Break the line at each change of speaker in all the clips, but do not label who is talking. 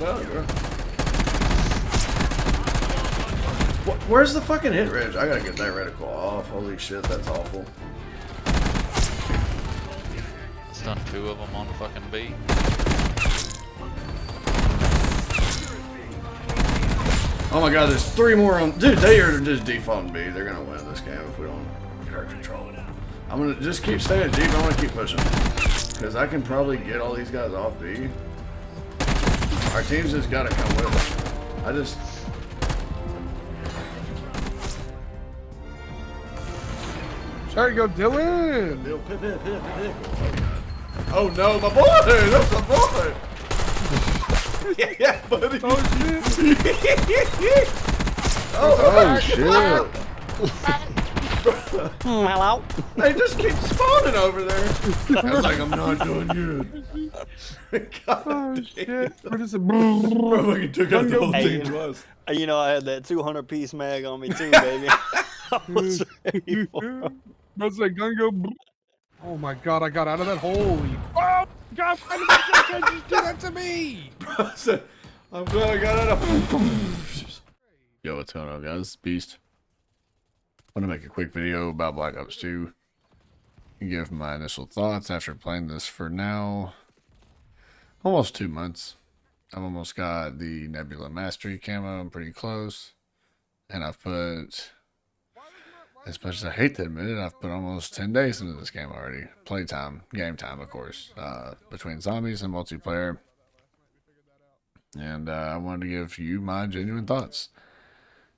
well, girl. Where's the fucking hit range? I gotta get that reticle off. Holy shit, that's awful.
It's done 2 of them on fucking B.
Oh my god, there's 3 more on. Dude, they are just defaulting B. They're gonna win this game if we don't get our control. I'm gonna just keep staying deep. I wanna keep pushing. Because I can probably get all these guys off B. Our team's just gotta come with us. I just.
There you go, Dylan.
Oh no, my boy! That's my boy! Yeah, buddy.
Oh shit.
Oh
shit.
Hello?
They just keep spawning over there. I was like, I'm not doing good. God,
Oh shit. What is it?
bro, fucking took out the whole
Hey,
team twice.
You know, I had that 200-piece mag on me too, baby. I was ready for it.
What's that gun go? Oh my god, I got out of that. Holy. Oh god, why did you just do that to me?
I'm glad I got out of. Yo, what's going on, guys? Beast. I want to make a quick video about Black Ops 2 and give my initial thoughts after playing this for now almost 2 months. I've almost got the Nebula Mastery camo. I'm pretty close. And I've put, as much as I hate to admit it, I've put almost 10 days into this game already. Playtime, game time, of course, between zombies and multiplayer. And I wanted to give you my genuine thoughts.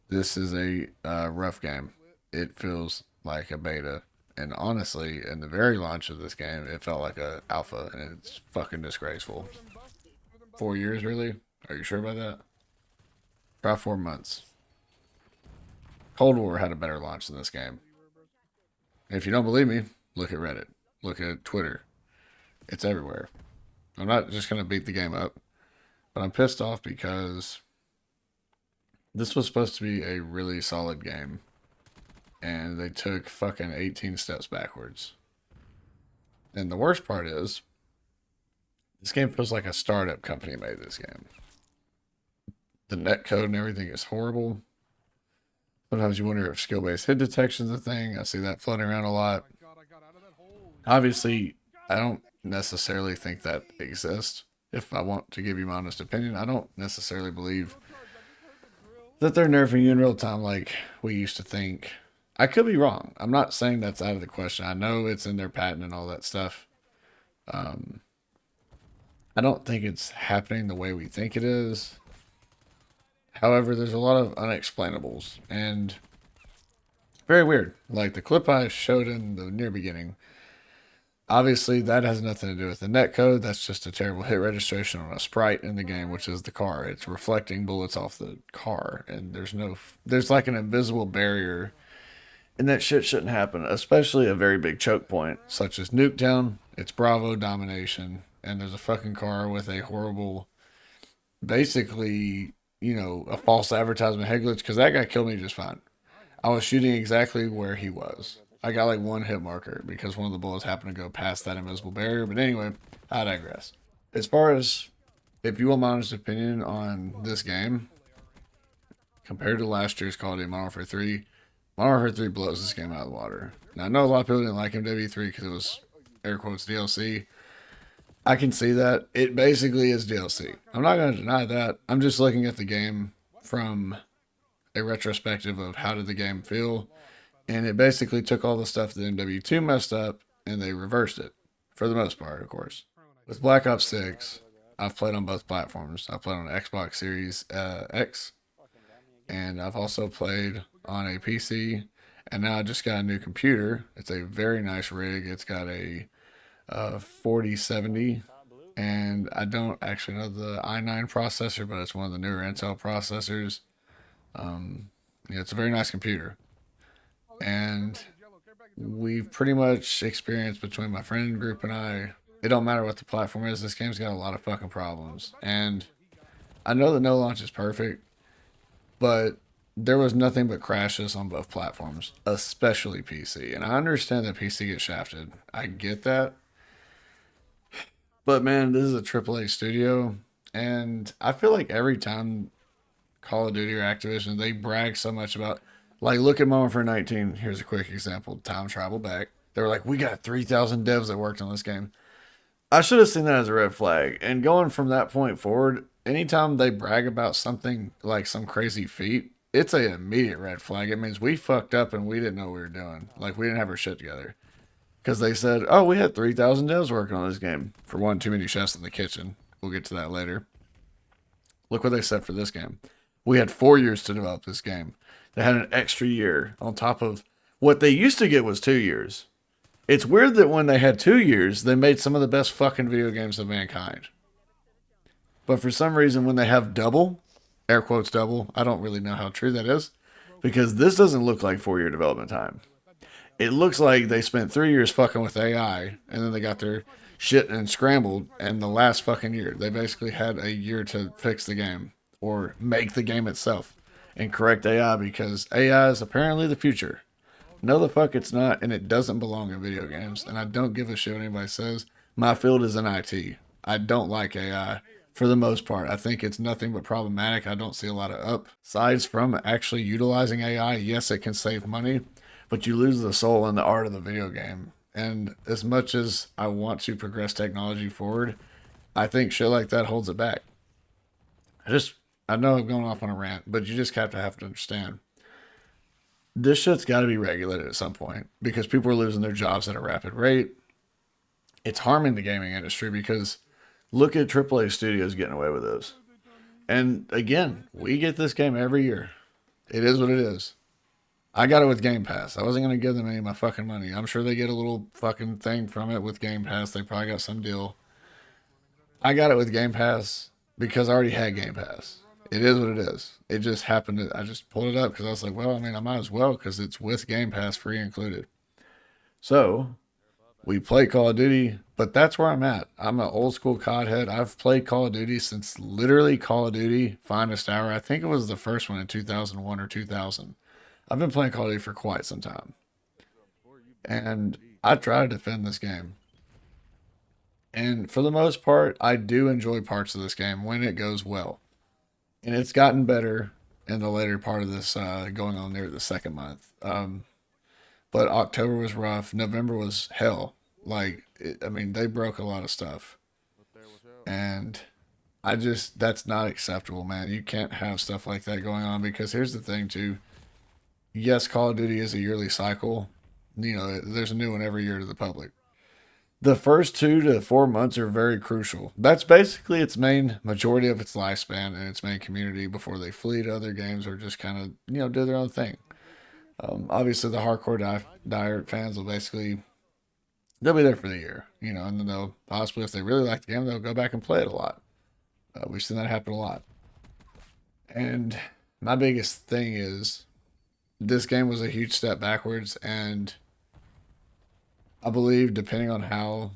This is a rough game. It feels like a beta. And honestly, in the very launch of this game, it felt like a alpha. And it's fucking disgraceful. 4 years, really? Are you sure about that? About 4 months. Cold War had a better launch than this game. If you don't believe me, look at Reddit. Look at Twitter. It's everywhere. I'm not just going to beat the game up. But I'm pissed off because this was supposed to be a really solid game. And they took fucking 18 steps backwards. And the worst part is, this game feels like a startup company made this game. The netcode and everything is horrible. Sometimes you wonder if skill-based hit detection is a thing. I see that floating around a lot. Obviously, I don't necessarily think that exists. If I want to give you my honest opinion, I don't necessarily believe that they're nerfing you in real time like we used to think. I could be wrong. I'm not saying that's out of the question. I know it's in their patent and all that stuff. I don't think it's happening the way we think it is. However, there's a lot of unexplainables and very weird. Like the clip I showed in the near beginning. Obviously, that has nothing to do with the netcode. That's just a terrible hit registration on a sprite in the game, which is the car. It's reflecting bullets off the car, and there's like an invisible barrier, and that shit shouldn't happen, especially a very big choke point, such as Nuketown. It's Bravo domination, and there's a fucking car with a horrible, basically, you know, a false advertisement head glitch, because that guy killed me just fine. I was shooting exactly where he was. I got like 1 hit marker because one of the bullets happened to go past that invisible barrier. But anyway, I digress. As far as if you want my honest opinion on this game, compared to last year's Call of Duty Modern Warfare 3, Modern Warfare 3 blows this game out of the water. Now, I know a lot of people didn't like MW3 because it was, air quotes, DLC. I can see that. It basically is DLC. I'm not going to deny that. I'm just looking at the game from a retrospective of how did the game feel. And it basically took all the stuff that MW2 messed up, and they reversed it. For the most part, of course. With Black Ops 6, I've played on both platforms. I played on Xbox Series X, and I've also played on a PC, and now I just got a new computer. It's a very nice rig. It's got a 4070, and I don't actually know the i9 processor, but it's one of the newer Intel processors. Yeah, it's a very nice computer. And we've pretty much experienced between my friend group and I, it don't matter what the platform is, this game's got a lot of fucking problems. And I know that no launch is perfect, but there was nothing but crashes on both platforms, especially PC. And I understand that PC gets shafted. I get that. But man, this is a AAA studio, And I feel like every time Call of Duty or Activision, they brag so much about, like, look at Modern Warfare 19. Here's a quick example. Time travel back. They were like, we got 3,000 devs that worked on this game. I should have seen that as a red flag. And going from that point forward, anytime they brag about something like some crazy feat, it's a immediate red flag. It means we fucked up and we didn't know what we were doing. Like, we didn't have our shit together. Because they said, oh, we had 3,000 devs working on this game. For one, too many chefs in the kitchen. We'll get to that later. Look what they said for this game. We had 4 years to develop this game. They had an extra year on top of what they used to get was 2 years. It's weird that when they had 2 years, they made some of the best fucking video games of mankind. But for some reason, when they have double, air quotes double, I don't really know how true that is, because this doesn't look like 4-year development time. It looks like they spent 3 years fucking with AI, and then they got their shit and scrambled, and the last fucking year, they basically had a year to fix the game, or make the game itself, and correct AI, because AI is apparently the future. No, the fuck it's not, and it doesn't belong in video games, and I don't give a shit what anybody says. My field is in IT. I don't like AI for the most part. I think it's nothing but problematic. I don't see a lot of upsides from actually utilizing AI. Yes, it can save money, but you lose the soul and the art of the video game. And as much as I want to progress technology forward, I think shit like that holds it back. I know I'm going off on a rant, but you just have to understand. This shit's got to be regulated at some point because people are losing their jobs at a rapid rate. It's harming the gaming industry because look at AAA studios getting away with this. And again, we get this game every year. It is what it is. I got it with Game Pass. I wasn't going to give them any of my fucking money. I'm sure they get a little fucking thing from it with Game Pass. They probably got some deal. I got it with Game Pass because I already had Game Pass. It is what it is. It just happened to, I just pulled it up because I was like, well, I mean, I might as well because it's with Game Pass free included. So we play Call of Duty, but that's where I'm at. I'm an old school COD head. I've played Call of Duty since literally Call of Duty Finest Hour. I think it was the first one in 2001 or 2000. I've been playing Call of Duty for quite some time. And I try to defend this game. And for the most part, I do enjoy parts of this game when it goes well. And it's gotten better in the later part of this, going on near the second month. But October was rough. November was hell. They broke a lot of stuff. And that's not acceptable, man. You can't have stuff like that going on because here's the thing, too. Yes, Call of Duty is a yearly cycle. You know, there's a new one every year to the public. The first 2 to 4 months are very crucial. That's basically its main majority of its lifespan and its main community before they flee to other games or just kind of, do their own thing. Obviously, the hardcore diehard fans will they'll be there for the year, and then they'll possibly, if they really like the game, they'll go back and play it a lot. We've seen that happen a lot. And my biggest thing is this game was a huge step backwards, and I believe depending on how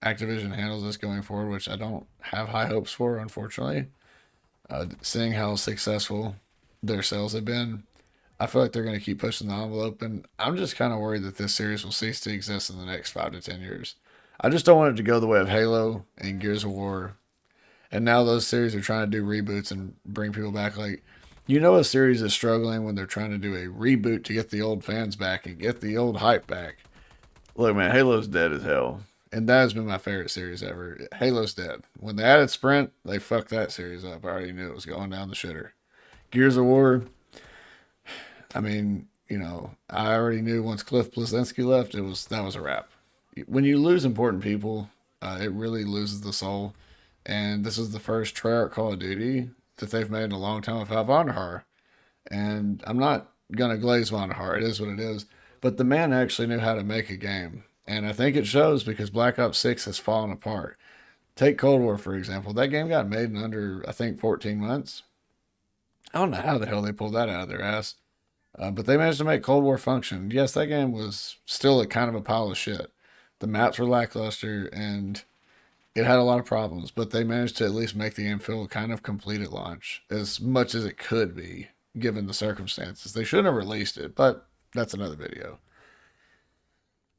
Activision handles this going forward, which I don't have high hopes for, unfortunately, seeing how successful their sales have been, I feel like they're going to keep pushing the envelope, and I'm just kind of worried that this series will cease to exist in the next 5 to 10 years. I just don't want it to go the way of Halo and Gears of War, and now those series are trying to do reboots and bring people back. Like, a series is struggling when they're trying to do a reboot to get the old fans back and get the old hype back. Look, man, Halo's dead as hell. And that has been my favorite series ever. Halo's dead. When they added Sprint, they fucked that series up. I already knew it was going down the shitter. Gears of War, I already knew once Cliff Bleszinski left, that was a wrap. When you lose important people, it really loses the soul. And this is the first Treyarch Call of Duty that they've made in a long time without Vonderhaar. And I'm not going to glaze Vonderhaar. It is what it is. But the man actually knew how to make a game. And I think it shows because Black Ops 6 has fallen apart. Take Cold War, for example. That game got made in under, I think, 14 months. I don't know how the hell they pulled that out of their ass. But they managed to make Cold War function. Yes, that game was still a kind of a pile of shit. The maps were lackluster, and it had a lot of problems. But they managed to at least make the game feel kind of complete at launch, as much as it could be, given the circumstances. They shouldn't have released it, but that's another video.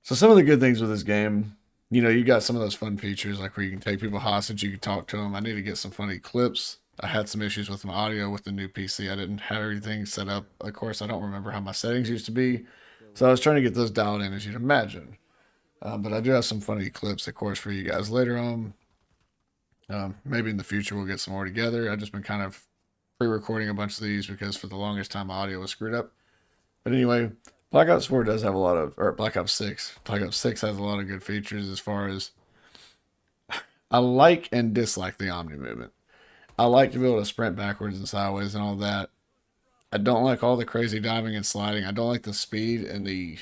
So some of the good things with this game, you know, you got some of those fun features like where you can take people hostage, you can talk to them. I need to get some funny clips. I had some issues with my audio with the new PC. I didn't have everything set up. Of course, I don't remember how my settings used to be. So I was trying to get those dialed in, as you'd imagine. But I do have some funny clips, of course, for you guys later on. Maybe in the future we'll get some more together. I've just been kind of pre-recording a bunch of these because for the longest time my audio was screwed up. But anyway, Black Ops 4 does have a lot of, or Black Ops 6. Black Ops 6 has a lot of good features as far as I like and dislike the Omni movement. I like to be able to sprint backwards and sideways and all that. I don't like all the crazy diving and sliding. I don't like the speed and the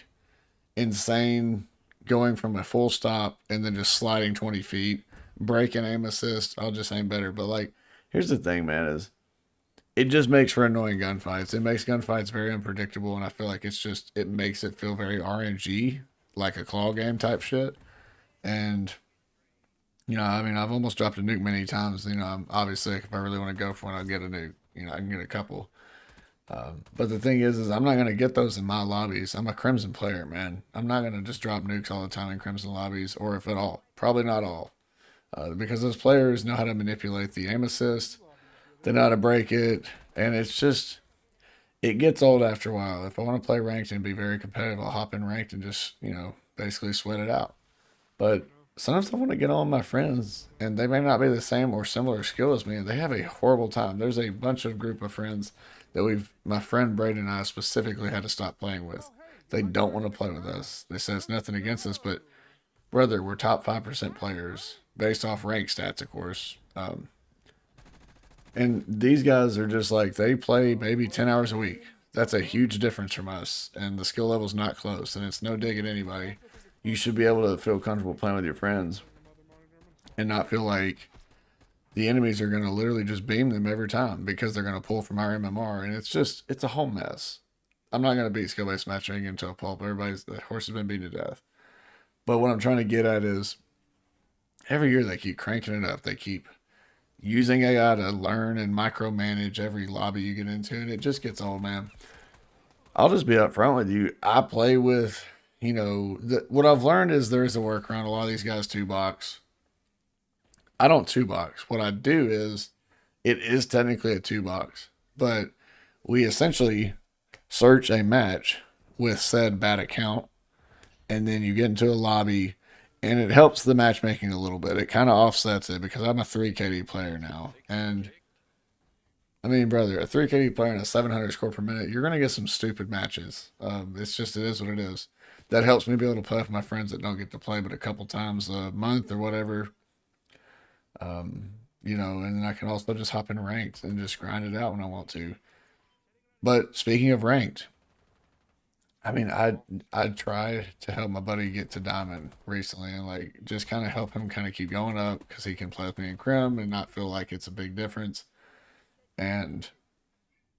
insane going from a full stop and then just sliding 20 feet, break and aim assist. I'll just aim better. But like, here's the thing, man, is it just makes for annoying gunfights. It makes gunfights very unpredictable, and I feel like it makes it feel very RNG, like a claw game type shit. And you know, I mean, I've almost dropped a nuke many times. You know, I'm obviously if I really want to go for one, I'll get a nuke. You know, I can get a couple. But the thing is I'm not gonna get those in my lobbies. I'm a Crimson player, man. I'm not gonna just drop nukes all the time in Crimson lobbies, or if at all. Probably not all, because those players know how to manipulate the aim assist. They know how to break it, and it's just it gets old after a while. If I want to play ranked and be very competitive, I'll hop in ranked and just basically sweat it out. But sometimes I want to get on my friends, and they may not be the same or similar skill as me, and they have a horrible time. There's a bunch of group of friends that my friend Braden and I specifically had to stop playing with. They don't want to play with us. They said it's nothing against us, but brother, we're top 5% players based off rank stats, of course. And these guys are just like, they play maybe 10 hours a week. That's a huge difference from us. And the skill level's not close. And it's no dig at anybody. You should be able to feel comfortable playing with your friends and not feel like the enemies are going to literally just beam them every time because they're going to pull from our MMR. And it's a whole mess. I'm not going to beat skill-based matchmaking into a pulp. The horse has been beaten to death. But what I'm trying to get at is every year they keep cranking it up. They keep using AI to learn and micromanage every lobby you get into, and it just gets old, man. I'll just be upfront with you. I play with, what I've learned is there is a workaround. A lot of these guys two box. I don't two box. What I do is, it is technically a two box, but we essentially search a match with said bad account, and then you get into a lobby. And it helps the matchmaking a little bit. It kind of offsets it because I'm a 3 KD player now. And I mean, brother, a 3 KD player and a 700 score per minute, you're going to get some stupid matches. It is what it is. That helps me be able to play with my friends that don't get to play but a couple times a month or whatever. And then I can also just hop in ranked and just grind it out when I want to. But speaking of ranked, I mean, I tried to help my buddy get to diamond recently, and like just kind of help him kind of keep going up because he can play with me in crim and not feel like it's a big difference. And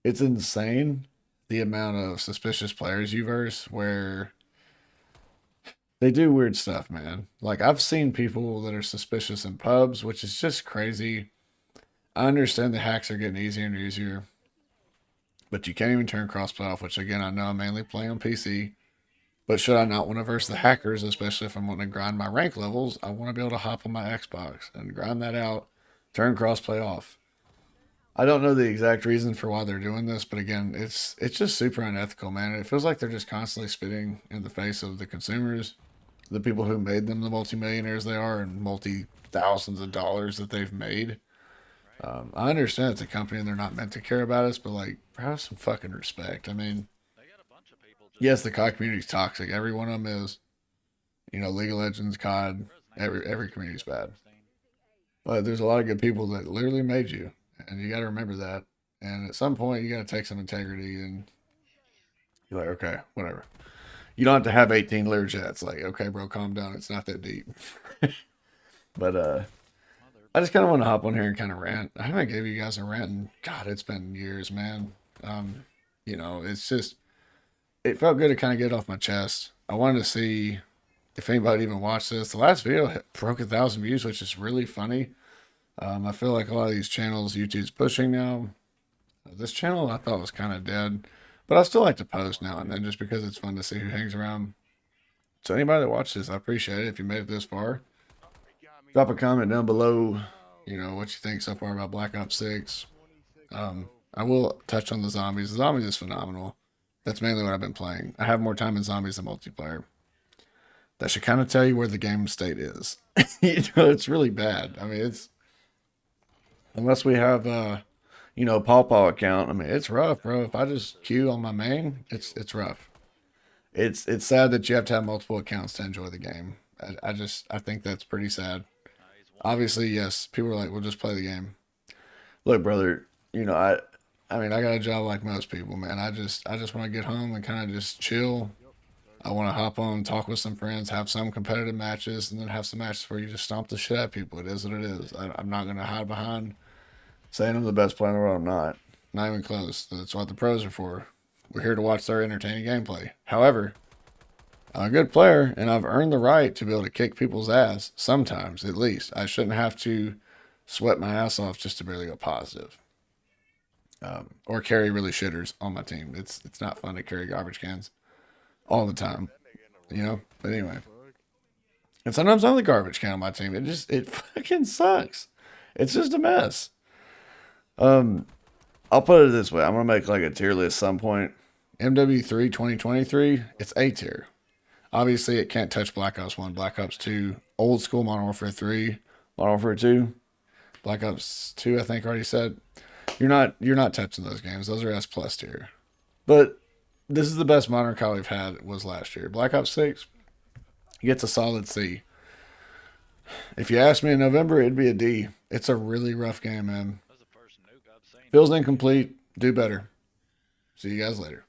it's insane the amount of suspicious players you verse where they do weird stuff, man. Like I've seen people that are suspicious in pubs, which is just crazy. I understand the hacks are getting easier and easier. But you can't even turn crossplay off, which again, I know I mainly play on PC. But should I not want to verse the hackers, especially if I'm wanting to grind my rank levels, I want to be able to hop on my Xbox and grind that out, turn crossplay off. I don't know the exact reason for why they're doing this, but again, it's just super unethical, man. It feels like they're just constantly spitting in the face of the consumers, the people who made them the multimillionaires they are and multi-thousands of dollars that they've made. I understand it's a company and they're not meant to care about us, but like, have some fucking respect. I mean, yes, the COD community's toxic. Every one of them is. League of Legends, COD, every community's bad. But there's a lot of good people that literally made you, and you got to remember that. And at some point, you got to take some integrity, and you're like, okay, whatever. You don't have to have 18 Learjets. Like, okay, bro, calm down. It's not that deep. But I just kind of want to hop on here and kind of rant. I haven't gave you guys a rant in, God, it's been years, man. It's just, it felt good to kind of get it off my chest. I wanted to see if anybody even watched this. The last video broke 1,000 views, which is really funny. I feel like a lot of these channels YouTube's pushing now. This channel I thought was kind of dead, but I still like to post now and then just because it's fun to see who hangs around. So anybody that watches this, I appreciate it. If you made it this far, drop a comment down below. You know what you think so far about Black Ops 6. I will touch on the zombies. The zombies is phenomenal. That's mainly what I've been playing. I have more time in zombies than multiplayer. That should kind of tell you where the game state is. You know, it's really bad. I mean, it's unless we have you know, Paw Paw account. I mean, it's rough, bro. If I just queue on my main, it's rough. It's sad that you have to have multiple accounts to enjoy the game. I think that's pretty sad. Obviously, yes, people are like, we'll just play the game. Look, brother, you know, I mean, I got a job like most people, man. I just want to get home and kind of just chill. I want to hop on, talk with some friends, have some competitive matches, and then have some matches where you just stomp the shit out of people. It is what it is. I'm not going to hide behind saying I'm the best player in the world. I'm not. Not even close. That's what the pros are for. We're here to watch their entertaining gameplay. However, I'm a good player, and I've earned the right to be able to kick people's ass, sometimes at least. I shouldn't have to sweat my ass off just to barely go positive. Or carry really shitters on my team. It's not fun to carry garbage cans all the time, you know? But anyway. And sometimes I'm the garbage can on my team. It fucking sucks. It's just a mess. I'll put it this way. I'm gonna make like a tier list some point. MW3 2023, it's A tier. Obviously, it can't touch Black Ops 1, Black Ops 2, old school Modern Warfare 3, Modern Warfare 2, Black Ops 2, I think I already said. You're not touching those games. Those are S plus tier. But this is the best modern COD we've had was last year. Black Ops 6 gets a solid C. If you ask me in November, it'd be a D. It's a really rough game, man. Feels incomplete. Do better. See you guys later.